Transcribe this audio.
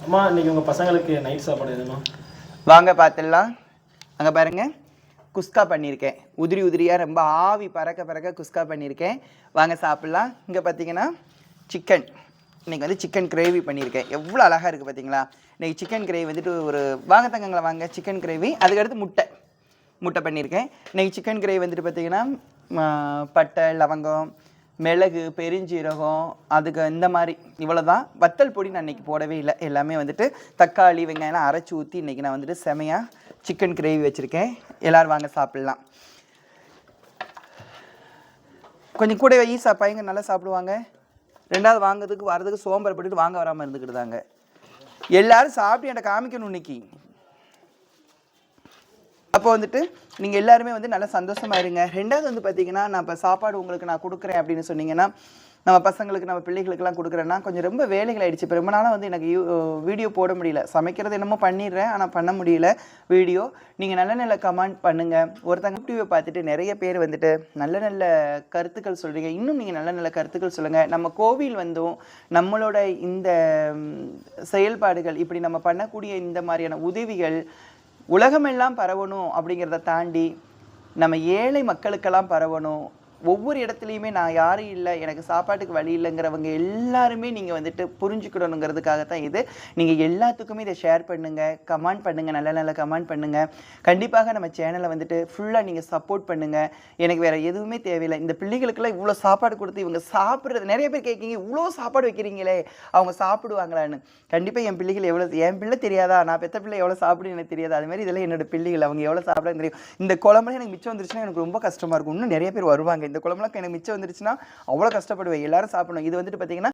அம்மா இன்னைக்கு உங்கள் பசங்களுக்கு நைட் சாப்பாடு எதுமா? வாங்க பார்த்துடலாம். அங்கே பாருங்கள், குஸ்கா பண்ணியிருக்கேன். உதிரி உதிரியாக ரொம்ப ஆவி பறக்க பறக்க குஸ்கா பண்ணியிருக்கேன். வாங்க சாப்பிட்லாம். இங்கே பார்த்தீங்கன்னா சிக்கன், இன்றைக்கி வந்து சிக்கன் கிரேவி பண்ணியிருக்கேன். எவ்வளோ அழகாக இருக்குது பார்த்தீங்களா? இன்றைக்கி சிக்கன் கிரேவி வந்துட்டு ஒரு வாங்க தங்கங்களை வாங்க சிக்கன் கிரேவி. அதுக்கடுத்து முட்டை பண்ணியிருக்கேன். இன்றைக்கி சிக்கன் கிரேவி வந்துட்டு பார்த்தீங்கன்னா பட்டை, லவங்கம், மிளகு, பெருஞ்சீரகம், அதுக்கு இந்த மாதிரி இவ்வளோ தான். வத்தல் பொடி நான் இன்றைக்கி போடவே இல்லை. எல்லாமே வந்துட்டு தக்காளி வெங்காயம்லாம் அரைச்சி ஊற்றி இன்றைக்கி நான் வந்துட்டு செமையாக சிக்கன் கிரேவி வச்சுருக்கேன். எல்லோரும் வாங்க சாப்பிட்லாம். கொஞ்சம் கூட ஈஸா பையங்க நல்லா சாப்பிடுவாங்க. ரெண்டாவது வரதுக்கு சோம்பல் பட்டுட்டு வாங்க வராமல் இருந்துக்கிட்டு தாங்க. எல்லோரும் சாப்பிட்டு என்கிட்ட காமிக்கணும் இன்னைக்கு. அப்போ வந்துட்டு நீங்கள் எல்லாருமே வந்து நல்லா சந்தோஷமாக இருங்க. ரெண்டாவது வந்து பார்த்தீங்கன்னா, நான் இப்போ சாப்பாடு உங்களுக்கு நான் கொடுக்குறேன் அப்படின்னு சொன்னீங்கன்னா, நம்ம பசங்களுக்கு நம்ம பிள்ளைகளுக்கெல்லாம் கொடுக்குறேன்னா கொஞ்சம் ரொம்ப வேலைகள் ஆகிடுச்சு. இப்போ ரொம்ப நாளாக வந்து எனக்கு வீடியோ போட முடியல. சமைக்கிறது என்னமோ பண்ணிடுறேன், ஆனால் பண்ண முடியல வீடியோ. நீங்கள் நல்ல நல்ல கமெண்ட் பண்ணுங்கள். ஒருத்தங்க யூடியூவை பார்த்துட்டு நிறைய பேர் வந்துட்டு நல்ல நல்ல கருத்துக்கள் சொல்கிறீங்க. இன்னும் நீங்கள் நல்ல நல்ல கருத்துக்கள் சொல்லுங்கள். நம்ம கோவில் வந்தும் நம்மளோட இந்த செயல்பாடுகள், இப்படி நம்ம பண்ணக்கூடிய இந்த மாதிரியான உதவிகள் உலகமெல்லாம் பரவணும் அப்படிங்கிறத தாண்டி நம்ம ஏழை மக்களுக்கெல்லாம் பரவணும். ஒவ்வொரு இடத்துலையுமே நான் யாரும் இல்லை, எனக்கு சாப்பாட்டுக்கு வழி இல்லைங்கிறவங்க எல்லாருமே நீங்கள் வந்துட்டு புரிஞ்சுக்கிடணுங்கிறதுக்காகத்தான் இது. நீங்கள் எல்லாத்துக்குமே இதை ஷேர் பண்ணுங்கள், கமெண்ட் பண்ணுங்கள், நல்ல நல்ல கமெண்ட் பண்ணுங்கள். கண்டிப்பாக நம்ம சேனலை வந்துட்டு ஃபுல்லாக நீங்கள் சப்போர்ட் பண்ணுங்கள். எனக்கு வேறு எதுவுமே தேவையில்லை. இந்த பிள்ளைகளுக்கெல்லாம் இவ்வளோ சாப்பாடு கொடுத்து இவங்க சாப்பிட்றது நிறைய பேர் கேட்குறீங்க, இவ்வளோ சாப்பாடு வைக்கிறீங்களே அவங்க சாப்பிடுவாங்களான்னு. கண்டிப்பாக என் பிள்ளைகள் என் பிள்ளை தெரியாதா, நான் பெற்ற பிள்ளை எவ்வளோ சாப்பிடுன்னு எனக்கு தெரியாது. அதுமாதிரி இதெல்லாம் என்னோடய பிள்ளைகள், அவங்க எவ்வளோ சாப்பிடுன்னு தெரியும். இந்த குழம்புலாம் எனக்கு மிச்சம் வந்துருச்சுன்னா எனக்கு ரொம்ப கஷ்டமாக இருக்கும். இன்னும் நிறைய பேர் வருவாங்க. இந்த குழம்புலாம் எனக்கு மிச்சம் வந்துருச்சுன்னா அவ்வளோ கஷ்டப்படுவேன். எல்லாரும் சாப்பிடணும். இது வந்துட்டு பார்த்தீங்கன்னா